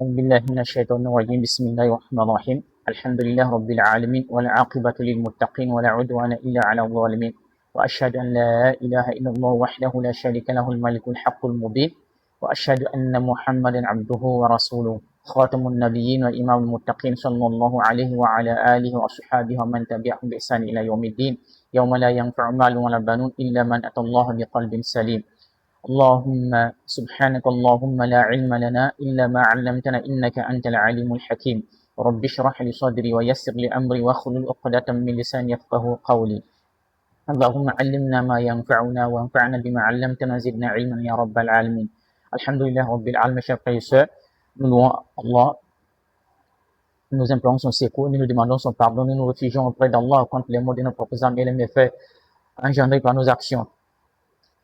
أعوذ بالله من الشيطان الرجيم بسم الله الرحمن الرحيم الحمد لله رب العالمين والعاقبة للمتقين ولا عدوان إلا على الظالمين وأشهد أن لا إله إلا الله وحده لا شريك له الملك الحق المبين وأشهد أن محمدا عبده ورسوله خاتم النبيين وإمام المتقين صلى الله عليه وعلى آله وأصحابه ومن تبعهم بإحسان إلى يوم الدين يوم لا ينفع مال ولا بنون إلا من أتى الله بقلب سليم اللهم سبحانك اللهم لا علم لنا إلا ما علمتنا إنك أنت العليم الحكيم رب اشرح لي صدري ويسر لي أمري واحلل عقدة من لساني يفقهوا قولي اللهم علمنا ما ينفعنا وانفعنا بما علمتنا زدنا علما يا رب العالمين الحمد لله رب العالمين. Chers frères et sœurs, nous louons Allah, nous implorons son secours, nous nous demandons son pardon, nous nous réfugions auprès d'Allah contre les maux de nos propres âmes et les méfaits engendrés par nos actions.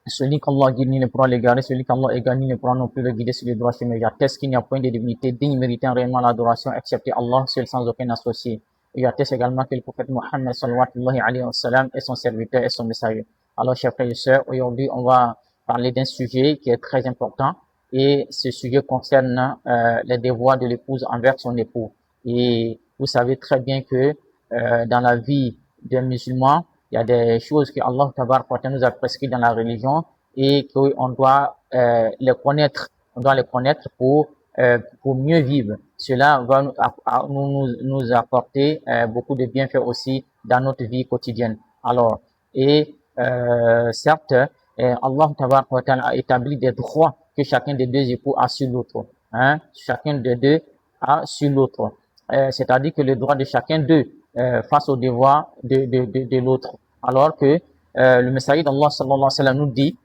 Celui qu'Allah guide, ni ne pourra l'égarer. Celui qu'Allah égare, ni ne pourra non plus le guider sur le droit chemin. J'atteste qu'il n'y a point de divinité digne méritant réellement l'adoration, excepté Allah, seul sans aucun associé. Et j'atteste également que le prophète Mohammed sallallahu alayhi wa sallam est son serviteur et son messager. Alors, chers frères et sœurs, aujourd'hui, on va parler d'un sujet qui est très important. Et ce sujet concerne les devoirs de l'épouse envers son époux. Et vous savez très bien que dans la vie des musulmans, il y a des choses que Allah Tabaraka nous a prescrites dans la religion et qu'on doit les connaître. On doit les connaître pour mieux vivre. Cela va nous apporter beaucoup de bienfaits aussi dans notre vie quotidienne. Alors, certes, Allah Tabaraka a établi des droits que chacun des deux époux a sur l'autre. Hein? Chacun des deux a sur l'autre. C'est-à-dire que le droit de chacun d'eux face au devoir de l'autre. Alors que le messager d'Allah sallallahu alayhi wa sallam nous dit,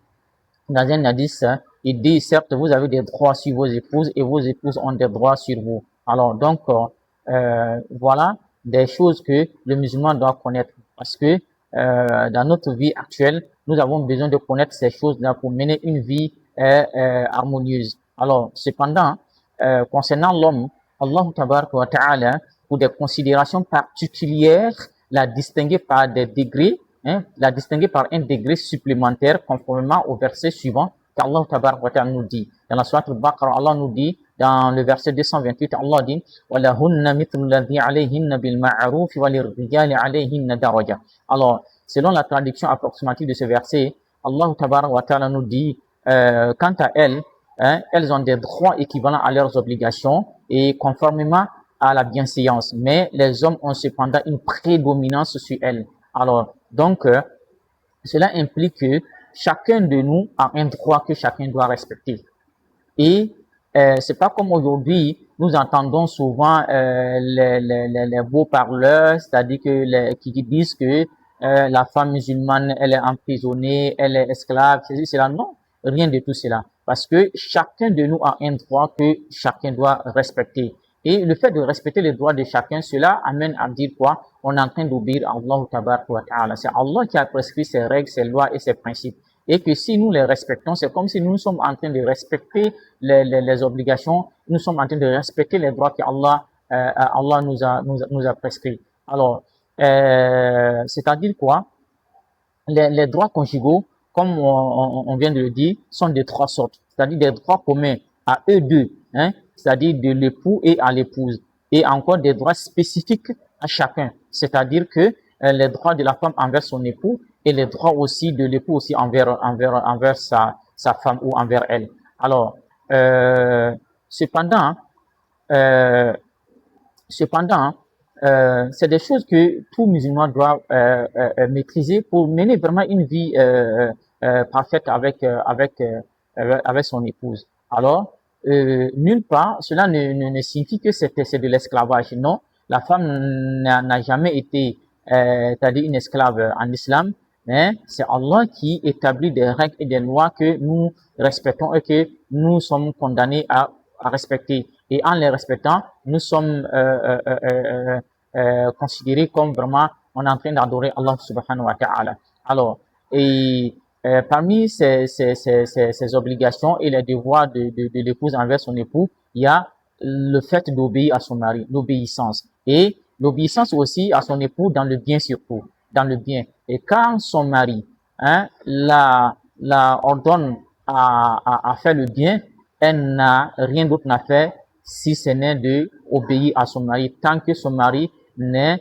dans un hadith, il dit, certes, vous avez des droits sur vos épouses et vos épouses ont des droits sur vous. Alors, donc, voilà des choses que le musulman doit connaître. Parce que dans notre vie actuelle, nous avons besoin de connaître ces choses-là pour mener une vie harmonieuse. Alors, cependant, concernant l'homme, Allah Tabaraka wa Ta'ala, pour des considérations particulières, l'a distingué par des degrés, l'a distingué par un degré supplémentaire conformément au verset suivant qu'Allah Tabaraka wa Ta'ala nous dit. Dans la sourate Al-Baqarah, Allah nous dit, dans le verset 228, Allah dit وَلَهُنَّ مِثْلُ الَّذِي عَلَيْهِنَّ بِالْمَعْرُوفِ وَلِلرِّجَالِ عَلَيْهِنَّ دَرَجَةٌ. Alors, selon la traduction approximative de ce verset, Allah Tabaraka wa Ta'ala nous dit, quant à elles, elles ont des droits équivalents à leurs obligations et conformément à la bienséance, mais les hommes ont cependant une prédominance sur elles. Alors, donc, cela implique que chacun de nous a un droit que chacun doit respecter. Et c'est pas comme aujourd'hui, nous entendons souvent les beaux parleurs, c'est-à-dire que qui disent que la femme musulmane, elle est emprisonnée, elle est esclave, c'est cela. Non, rien de tout cela. Parce que chacun de nous a un droit que chacun doit respecter. Et le fait de respecter les droits de chacun, cela amène à dire quoi? On est en train d'obéir à Allah Tabaraka wa Ta'ala. C'est Allah qui a prescrit ses règles, ses lois et ses principes. Et que si nous les respectons, c'est comme si nous sommes en train de respecter les obligations, nous sommes en train de respecter les droits que Allah nous a prescrits. Alors, c'est-à-dire quoi? Les droits conjugaux, comme on vient de le dire, sont de trois sortes. C'est-à-dire des droits communs à eux deux, c'est-à-dire de l'époux et à l'épouse. Et encore des droits spécifiques à chacun. C'est-à-dire que les droits de la femme envers son époux et les droits aussi de l'époux aussi envers sa femme ou envers elle. Alors, cependant, c'est des choses que tout musulman doit maîtriser pour mener vraiment une vie parfaite avec son épouse. Alors, nulle part, cela ne signifie que c'est de l'esclavage. Non, la femme n'a jamais été, c'est-à-dire une esclave en islam, mais c'est Allah qui établit des règles et des lois que nous respectons et que nous sommes condamnés à respecter. Et en les respectant, nous sommes considérés comme vraiment on est en train d'adorer Allah subhanahu wa ta'ala. Alors, et parmi ces obligations et les devoirs de l'épouse envers son époux, il y a le fait d'obéir à son mari, l'obéissance. Et l'obéissance aussi à son époux dans le bien surtout, dans le bien. Et quand son mari la ordonne à faire le bien, elle n'a rien d'autre à faire si ce n'est de obéir à son mari, tant que son mari ne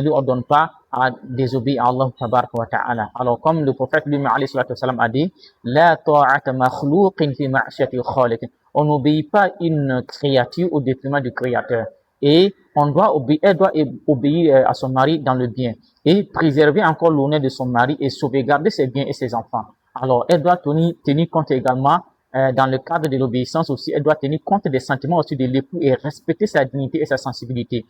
lui ordonne pas à désobéir à Allah tabaraka wa ta'ala. Alors, comme le prophète lui-même a dit, La ta'ata makhlouqin fi ma'ashati khaliq. On n'obéit pas une créature au détriment du créateur. Et elle doit obéir à son mari dans le bien et préserver encore l'honneur de son mari et sauvegarder ses biens et ses enfants. Alors, elle doit tenir compte également dans le cadre de l'obéissance aussi, elle doit tenir compte des sentiments aussi de l'époux et respecter sa dignité et sa sensibilité,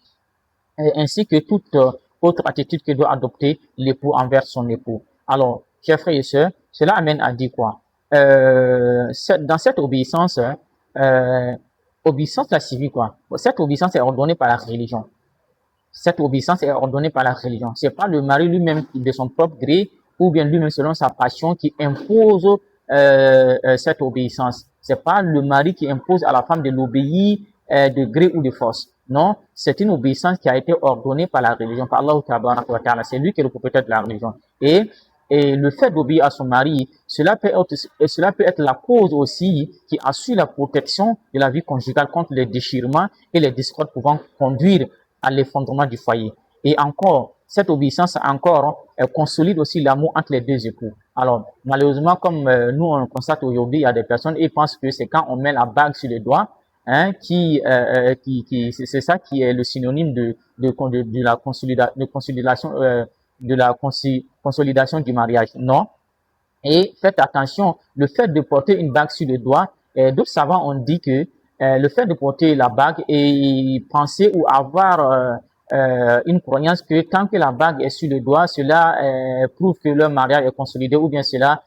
ainsi que toute autre attitude que doit adopter l'époux envers son époux. Alors, chers frères et sœurs, cela amène à dire quoi? Dans cette obéissance, obéissance la civile quoi. Cette obéissance est ordonnée par la religion. Cette obéissance est ordonnée par la religion. C'est pas le mari lui-même de son propre gré ou bien lui-même selon sa passion qui impose cette obéissance. C'est pas le mari qui impose à la femme de l'obéir de gré ou de force. Non, c'est une obéissance qui a été ordonnée par la religion, par Allah tabaraka wa ta'ala. C'est lui qui est le propriétaire de la religion. Et le fait d'obéir à son mari, cela peut être la cause aussi qui assure la protection de la vie conjugale contre les déchirements et les discordes pouvant conduire à l'effondrement du foyer. Et encore, cette obéissance consolide aussi l'amour entre les deux époux. Alors, malheureusement, comme nous on le constate aujourd'hui, il y a des personnes qui pensent que c'est quand on met la bague sur le doigt, c'est ça qui est le synonyme de la consolidation du mariage. Non. Et faites attention, le fait de porter une bague sur le doigt, d'autres savants ont dit que le fait de porter la bague et penser ou avoir une croyance que tant que la bague est sur le doigt, cela prouve que leur mariage est consolidé ou bien cela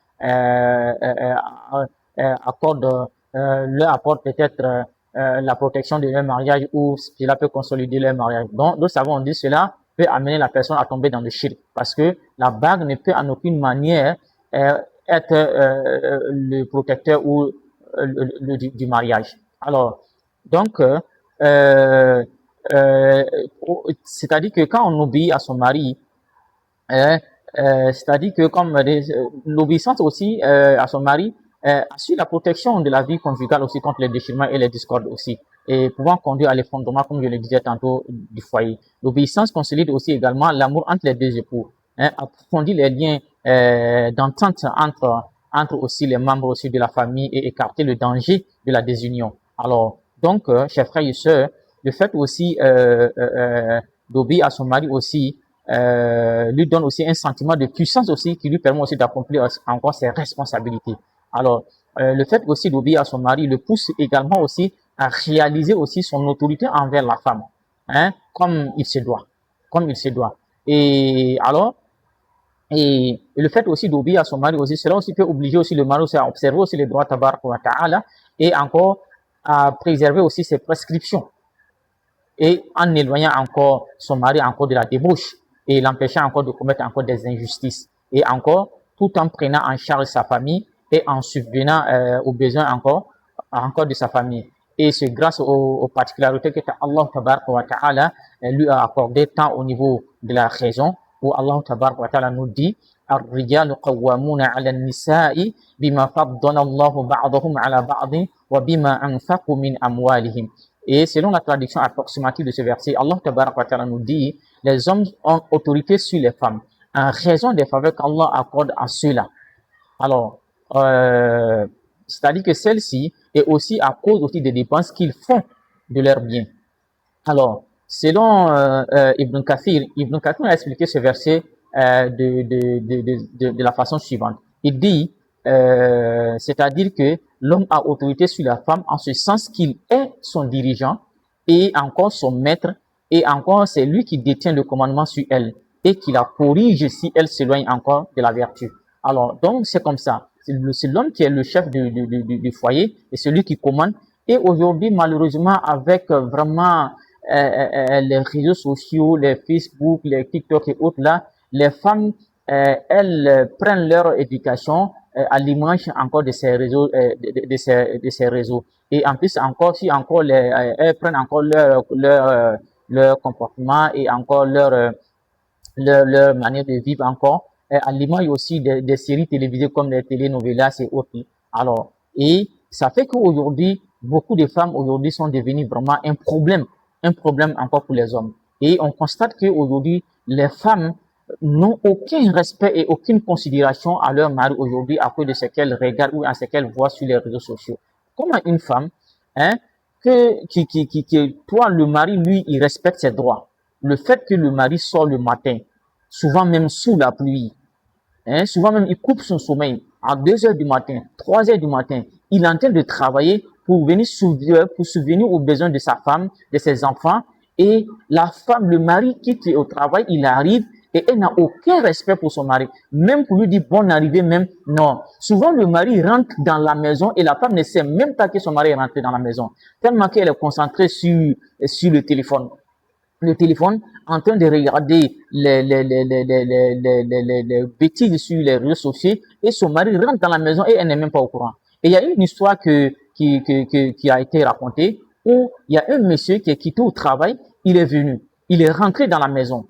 leur apporte peut-être la protection de leur mariage ou cela peut consolider leur mariage. Donc, d'autres savants ont dit cela peut amener la personne à tomber dans le shirk parce que la bague ne peut en aucune manière être le protecteur ou du mariage. Alors, donc, c'est-à-dire que quand on obéit à son mari, c'est-à-dire que comme l'obéissance aussi à son mari assure la protection de la vie conjugale aussi contre les déchirements et les discordes aussi, et pouvant conduire à l'effondrement, comme je le disais tantôt, du foyer. L'obéissance consolide aussi également l'amour entre les deux époux, approfondit les liens d'entente entre aussi les membres aussi de la famille et écarter le danger de la désunion. Alors, donc, chers frères et sœurs, le fait aussi d'obéir à son mari aussi lui donne aussi un sentiment de puissance aussi qui lui permet aussi d'accomplir encore ses responsabilités. Alors, le fait aussi d'obéir à son mari le pousse également aussi à réaliser aussi son autorité envers la femme, comme il se doit, Et alors, et le fait aussi d'obéir à son mari aussi, cela aussi peut obliger aussi le mari aussi à observer aussi les droits tabaraka wa ta'ala et encore à préserver aussi ses prescriptions et en éloignant encore son mari encore de la débauche et l'empêchant encore de commettre encore des injustices et encore tout en prenant en charge sa famille et en subvenant aux besoins encore de sa famille. Et c'est grâce aux particularités que Allah tabaraka wa ta'ala lui a accordé tant au niveau de la raison où Allah tabaraka wa ta'ala nous dit الرجال قوامون على النساء بما فضل الله بعضهم على بعض وبما أنفقوا من أموالهم. Et selon la traduction approximative de ce verset, Allah tabaraka wa ta'ala nous dit les hommes ont autorité sur les femmes en raison des faveurs qu'Allah accorde à ceux-là. Alors, c'est-à-dire que celle-ci est aussi à cause aussi des dépenses qu'ils font de leurs biens. Alors, selon Ibn Kathir a expliqué ce verset de la façon suivante. Il dit, c'est-à-dire que l'homme a autorité sur la femme en ce sens qu'il est son dirigeant et encore son maître et encore c'est lui qui détient le commandement sur elle et qui la corrige si elle s'éloigne encore de la vertu. Alors, donc c'est comme ça. C'est l'homme qui est le chef du foyer et celui qui commande. Et aujourd'hui, malheureusement, avec vraiment les réseaux sociaux, les Facebook, les TikTok et autres là, les femmes, elles prennent leur éducation à l'image encore de ces réseaux, de ces réseaux. Et en plus encore, si encore elles prennent encore leur comportement et encore leur manière de vivre encore, à l'image aussi des séries télévisées comme les telenovelas et autres. Alors, et ça fait qu'aujourd'hui, beaucoup de femmes aujourd'hui sont devenues vraiment un problème encore pour les hommes. Et on constate qu'aujourd'hui, les femmes n'ont aucun respect et aucune considération à leur mari aujourd'hui à cause de ce qu'elles regardent ou à ce qu'elles voient sur les réseaux sociaux. Comment une femme, hein, toi, le mari, lui, il respecte ses droits. Le fait que le mari sort le matin, souvent même sous la pluie, hein, souvent même il coupe son sommeil à 2 heures du matin, 3 heures du matin, il est en train de travailler pour subvenir aux besoins de sa femme, de ses enfants, et la femme, le mari quitte au travail, il arrive et elle n'a aucun respect pour son mari. Même pour lui dire bonne arrivée, même, non. Souvent, le mari rentre dans la maison et la femme ne sait même pas que son mari est rentré dans la maison. Tellement qu'elle est concentrée sur le téléphone en train de regarder les bêtises sur les réseaux sociaux et son mari rentre dans la maison et elle n'est même pas au courant. Et il y a une histoire qui a été racontée où il y a un monsieur qui est quitté au travail, il est venu, il est rentré dans la maison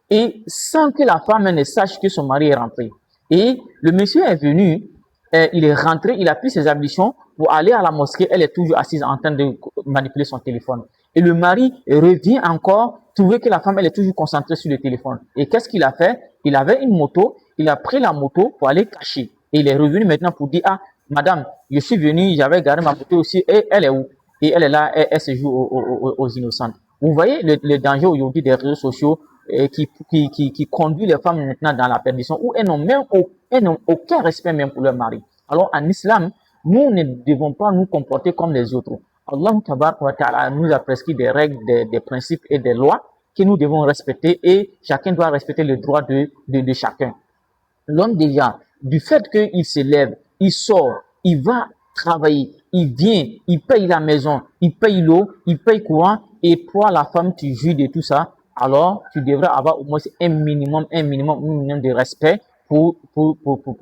et sans que la femme ne sache que son mari est rentré. Et le monsieur est venu, il est rentré, il a pris ses ablutions pour aller à la mosquée, elle est toujours assise en train de manipuler son téléphone. Et le mari revient encore, trouver que la femme, elle est toujours concentrée sur le téléphone. Et qu'est-ce qu'il a fait? Il avait une moto, il a pris la moto pour aller cacher. Et il est revenu maintenant pour dire, ah, madame, je suis venu, j'avais garé ma moto aussi, et elle est où? Et elle est là, elle se joue aux innocentes. Vous voyez le danger aujourd'hui des réseaux sociaux qui conduit les femmes maintenant dans la perdition, où elles n'ont aucun respect même pour leur mari. Alors en islam, nous ne devons pas nous comporter comme les autres. Allah Ta'ala nous a prescrit des règles, des principes et des lois que nous devons respecter et chacun doit respecter le droit de chacun. L'homme déjà, du fait qu'il se lève, il sort, il va travailler, il vient, il paye la maison, il paye l'eau, il paye courant et toi la femme tu jouis de tout ça, alors tu devrais avoir au moins un minimum de respect pour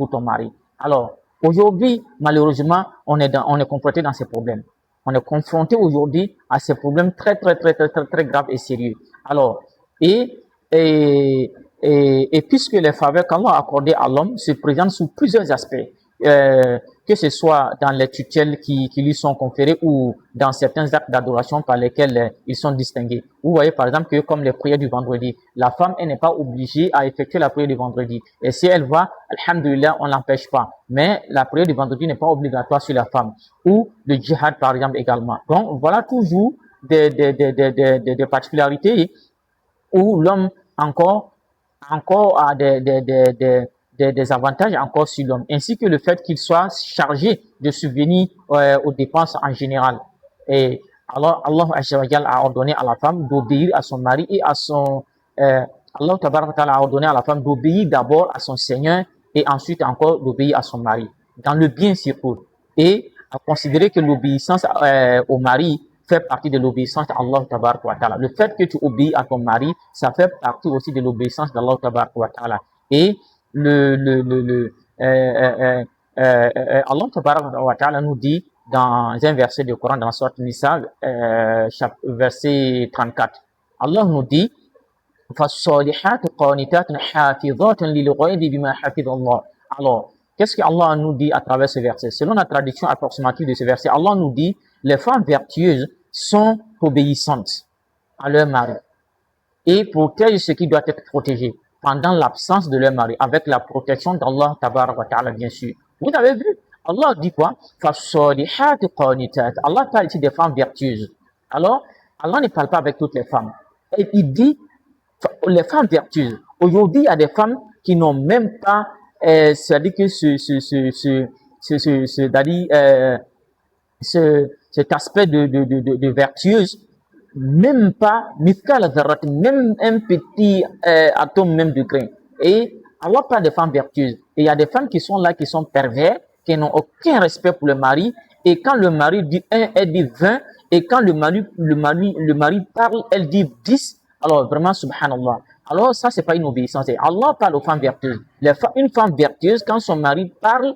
ton mari. Alors, aujourd'hui, malheureusement, on est confronté dans ces problèmes. On est confronté aujourd'hui à ces problèmes très graves et sérieux. Alors, et, et puisque les faveurs qu'Allah a accordées à l'homme se présentent sous plusieurs aspects, que ce soit dans les tutelles qui lui sont conférées ou dans certains actes d'adoration par lesquels ils sont distingués. Vous voyez par exemple que comme les prières du vendredi, la femme elle n'est pas obligée à effectuer la prière du vendredi. Et si elle va, alhamdulillah, on l'empêche pas. Mais la prière du vendredi n'est pas obligatoire sur la femme. Ou le djihad par exemple également. Donc voilà toujours des particularités où l'homme encore a des avantages encore sur l'homme, ainsi que le fait qu'il soit chargé de subvenir aux dépenses en général. Et alors, Allah a ordonné à la femme d'obéir à son mari et à son... Allah a ordonné à la femme d'obéir d'abord à son Seigneur et ensuite encore d'obéir à son mari, dans le bien surtout. Et à considérer que l'obéissance au mari fait partie de l'obéissance d'Allah Tabaraka wa Ta'ala. Le fait que tu obéis à ton mari, ça fait partie aussi de l'obéissance d'Allah Tabaraka wa Ta'ala. Et Allah Tabaraka wa Ta'ala nous dit dans un verset du Coran, dans la sourate Nisa, verset 34. Allah nous dit فَالصَّالِحَاتُ قَانِتَاتٌ حَافِظَاتٌ لِلْغَيْبِ بِمَا حَفِظَ اللَّهُ. Alors, qu'est-ce que Allah nous dit à travers ce verset? Selon la traduction approximative de ce verset, Allah nous dit les femmes vertueuses sont obéissantes à leur mari et protègent ce qui doit être protégé pendant l'absence de leur mari, avec la protection d'Allah Tabaraka wa Ta'ala, bien sûr. Vous avez vu? Allah dit quoi? فَالصَّالِحَاتُ قَانِتَاتٌ. Allah parle ici des femmes vertueuses. Alors, Allah ne parle pas avec toutes les femmes. Et il dit les femmes vertueuses. Aujourd'hui, il y a des femmes qui n'ont même pas, c'est-à-dire que cet aspect de vertueuse, même pas, même un petit atome même de grain. Et Allah parle des femmes vertueuses. Et il y a des femmes qui sont là, qui sont pervers, qui n'ont aucun respect pour le mari. Et quand le mari dit 1, elle dit 20. Et quand le mari parle, elle dit 10. Alors vraiment, subhanallah. Alors ça, c'est pas une obéissance. Et Allah parle aux femmes vertueuses. Une femme vertueuse, quand son mari parle,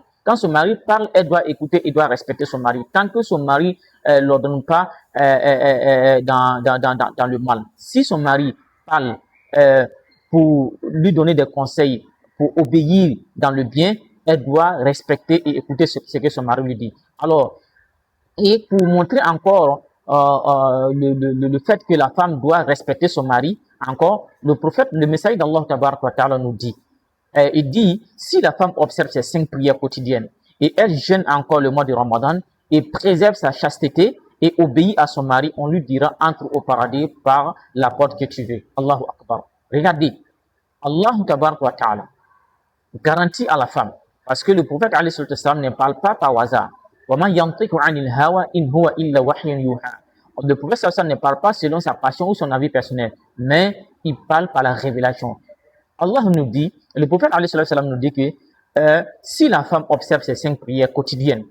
elle doit écouter et doit respecter son mari. Tant que son mari l'ordonne pas dans le mal. Si son mari parle pour lui donner des conseils, pour obéir dans le bien, elle doit respecter et écouter ce que son mari lui dit. Alors, Et pour montrer encore le fait que la femme doit respecter son mari, encore, le prophète, le messager d'Allah Ta'ala nous dit, il dit, si la femme observe ses 5 prières quotidiennes et elle jeûne encore le mois de Ramadan et préserve sa chasteté et obéit à son mari, on lui dira, entre au paradis par la porte que tu veux. Allahu Akbar. Regardez, Allah Ta'ala garantit à la femme, parce que le prophète ne parle pas par hasard. Le prophète ne parle pas selon sa passion ou son avis personnel, mais il parle par la révélation. Allah nous dit, le prophète nous dit que si la femme observe ses 5 prières quotidiennes,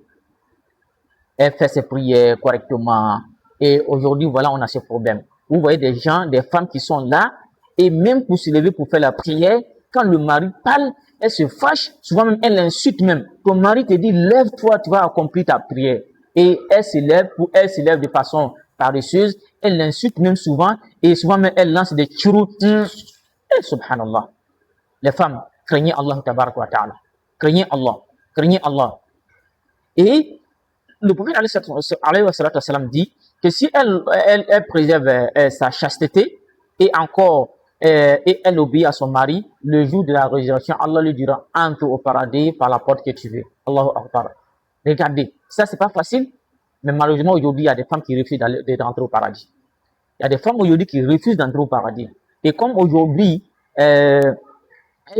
elle fait ses prières correctement, et aujourd'hui, voilà, on a ce problème. Vous voyez des gens, des femmes qui sont là, et même pour se lever pour faire la prière, quand le mari parle, elle se fâche, souvent même elle l'insulte même. Ton mari te dit, lève-toi, tu vas accomplir ta prière. Et elle se lève de façon paresseuse, elle l'insulte même souvent, et souvent même elle lance des churous. Et subhanallah. Les femmes, craignez Allah ta'ala. Craignez Allah. Craignez Allah. Et le prophète dit que si elle préserve sa chasteté et encore et elle obéit à son mari, le jour de la résurrection, Allah lui dira, entre au paradis par la porte que tu veux. Allahu Akbar. Regardez, ça c'est pas facile, mais malheureusement aujourd'hui il y a des femmes qui refusent d'entrer au paradis. Il y a des femmes aujourd'hui qui refusent d'entrer au paradis. Et comme aujourd'hui, elles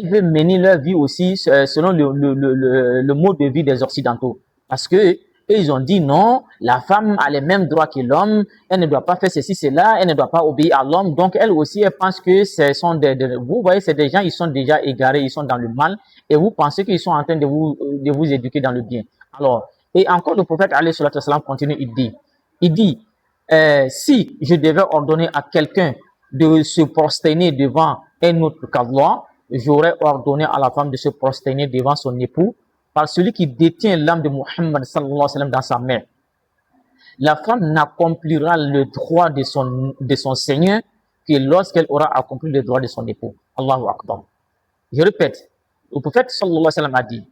veulent mener leur vie aussi selon le mode de vie des Occidentaux. Parce que ils ont dit non, la femme a les mêmes droits que l'homme, elle ne doit pas faire ceci, cela, elle ne doit pas obéir à l'homme. Donc elle aussi, elle pense que ce sont vous voyez, c'est des gens, ils sont déjà égarés, ils sont dans le mal, et vous pensez qu'ils sont en train de vous éduquer dans le bien. Alors, et encore le prophète alayhi salatu wassalam continue, il dit, si je devais ordonner à quelqu'un de se prosterner devant un autre qu'Allah, j'aurais ordonné à la femme de se prosterner devant son époux, par celui qui détient l'âme de Muhammad sallallahu alayhi wa sallam dans sa main. La femme n'accomplira le droit de son Seigneur que lorsqu'elle aura accompli le droit de son époux. Allahu Akbar. Je répète, le prophète sallallahu alayhi wa sallam a dit,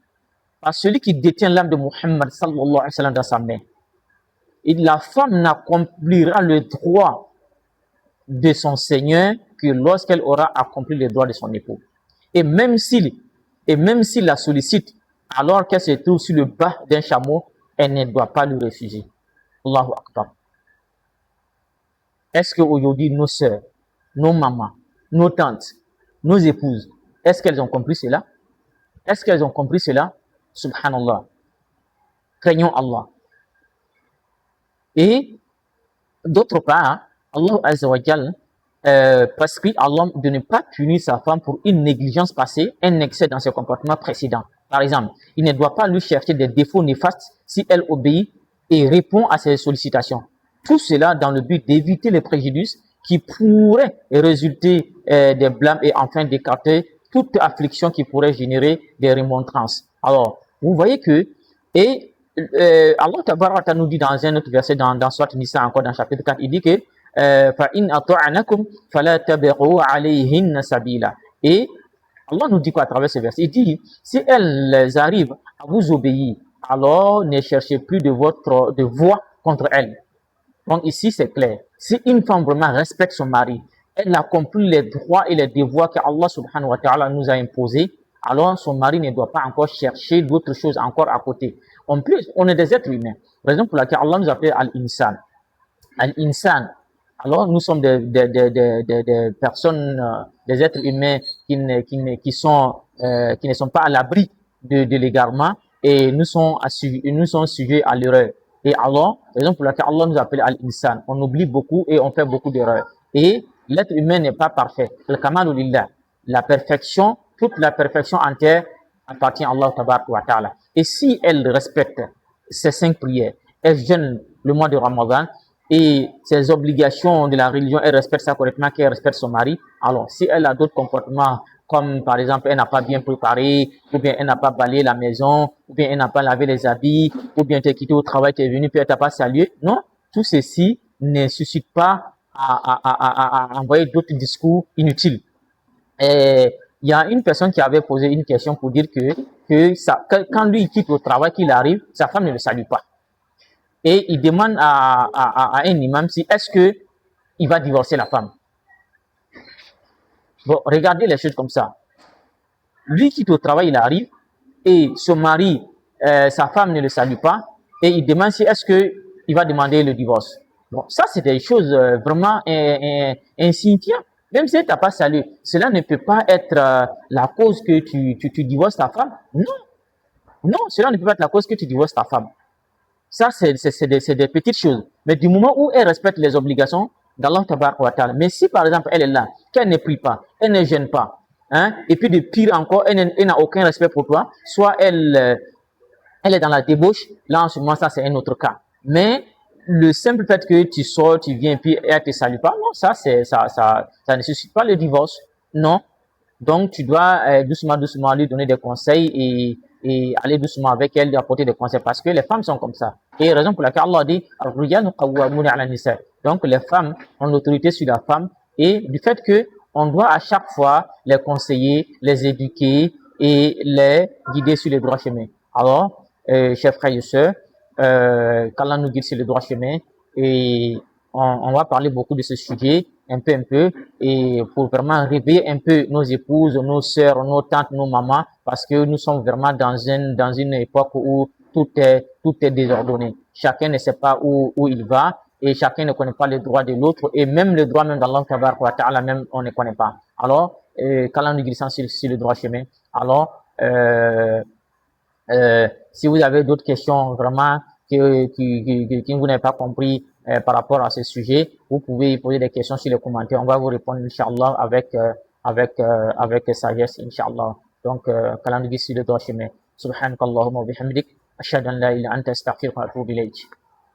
par celui qui détient l'âme de Muhammad sallallahu alayhi wa sallam dans sa main, et la femme n'accomplira le droit de son Seigneur que lorsqu'elle aura accompli le droit de son époux. Et même s'il la sollicite, alors qu'elle se trouve sur le bas d'un chameau, elle ne doit pas lui refuser. Allahu Akbar. Est-ce qu'aujourd'hui, nos sœurs, nos mamans, nos tantes, nos épouses, est-ce qu'elles ont compris cela? Est-ce qu'elles ont compris cela? Subhanallah. Craignons Allah. Et d'autre part, Allah Azza wa Jal prescrit à l'homme de ne pas punir sa femme pour une négligence passée, un excès dans ses comportements précédents. Par exemple, il ne doit pas lui chercher des défauts néfastes si elle obéit et répond à ses sollicitations. Tout cela dans le but d'éviter les préjudices qui pourraient résulter des blâmes et enfin d'écarter toute affliction qui pourrait générer des remontrances. Alors, vous voyez que, et Allah Ta'ala nous dit dans un autre verset, dans Surat Nisa, encore dans le chapitre 4, il dit que فَإِنْ أَطَعْنَكُمْ فَلَا تَبِغُوا عَلَيْهِنَّ سَبِيلًا. Et Allah nous dit quoi à travers ce verset? Il dit, si elles arrivent à vous obéir, alors ne cherchez plus de voix contre elles. Donc ici, c'est clair. Si une femme vraiment respecte son mari, elle accomplit les droits et les devoirs que Allah subhanahu wa ta'ala nous a imposés, alors son mari ne doit pas encore chercher d'autres choses encore à côté. En plus, on est des êtres humains. Raison pour laquelle Allah nous appelle Al-Insan. Al-Insan. Alors, nous sommes des personnes, des êtres humains qui ne sont pas à l'abri de l'égarement et nous sommes sujets à l'erreur. Et alors, raison pour laquelle Allah nous appelle Al-Insan. On oublie beaucoup et on fait beaucoup d'erreurs. Et l'être humain n'est pas parfait. Al-Kamalu Lillah. La perfection, toute la perfection entière appartient à Allah Tabaraka wa Ta'ala. Et si elle respecte ces 5 prières, elle jeûne le mois de Ramadan, et ses obligations de la religion, elle respecte ça correctement, qu'elle respecte son mari. Alors, si elle a d'autres comportements, comme par exemple, elle n'a pas bien préparé, ou bien elle n'a pas balayé la maison, ou bien elle n'a pas lavé les habits, ou bien tu es quitté au travail, tu es venu, puis elle t'a pas salué. Non, tout ceci ne suscite pas à envoyer d'autres discours inutiles. Et il y a une personne qui avait posé une question pour dire que quand lui il quitte au travail, qu'il arrive, sa femme ne le salue pas. et il demande à un imam si est-ce que il va divorcer la femme. Bon, regardez les choses comme ça. Lui qui est au travail, il arrive et son mari, sa femme ne le salue pas et il demande si est-ce que il va demander le divorce. Bon, ça c'est des choses vraiment insignifiantes. Même si tu n'as pas salué, cela ne peut pas être la cause que tu divorces ta femme. Non, non, cela ne peut pas être la cause que tu divorces ta femme. Ça, c'est des petites choses. Mais du moment où elle respecte les obligations d'Allah Tabaraka wa Ta'ala, mais si par exemple elle est là, qu'elle ne prie pas, elle ne gêne pas, hein, et puis de pire encore, elle n'a aucun respect pour toi, soit elle est dans la débauche, là en ce moment, ça c'est un autre cas. Mais le simple fait que tu sors, tu viens, puis elle te salue pas, non, ça ne suscite pas le divorce. Non. Donc, tu dois doucement, doucement lui donner des conseils et aller doucement avec elle, lui apporter des conseils parce que les femmes sont comme ça. Et raison pour laquelle Allah dit, donc les femmes ont l'autorité sur la femme et du fait que on doit à chaque fois les conseiller, les éduquer et les guider sur le droit chemin. Alors, chers frères et sœurs, qu'Allah nous guide sur le droit chemin et on va parler beaucoup de ce sujet, un peu, et pour vraiment réveiller un peu nos épouses, nos sœurs, nos tantes, nos mamans, parce que nous sommes vraiment dans une époque où tout est désordonné. Chacun ne sait pas où il va, et chacun ne connaît pas les droits de l'autre, et même le droit même d'Allah Tabaraka wa Ta'ala, même on ne connaît pas. Alors, qu'Allah nous guide sur le droit chemin. Alors, si vous avez d'autres questions vraiment que vous n'avez pas compris par rapport à ce sujet, vous pouvez poser des questions sur les commentaires. On va vous répondre, Inch'Allah, avec sagesse, Inch'Allah. Donc, qu'Allah nous guide sur le droit chemin. Subhanakallahumma wa bihamdik. Ashhadu an la ilaha illa anta astaghfiruka wa atubu ilayk.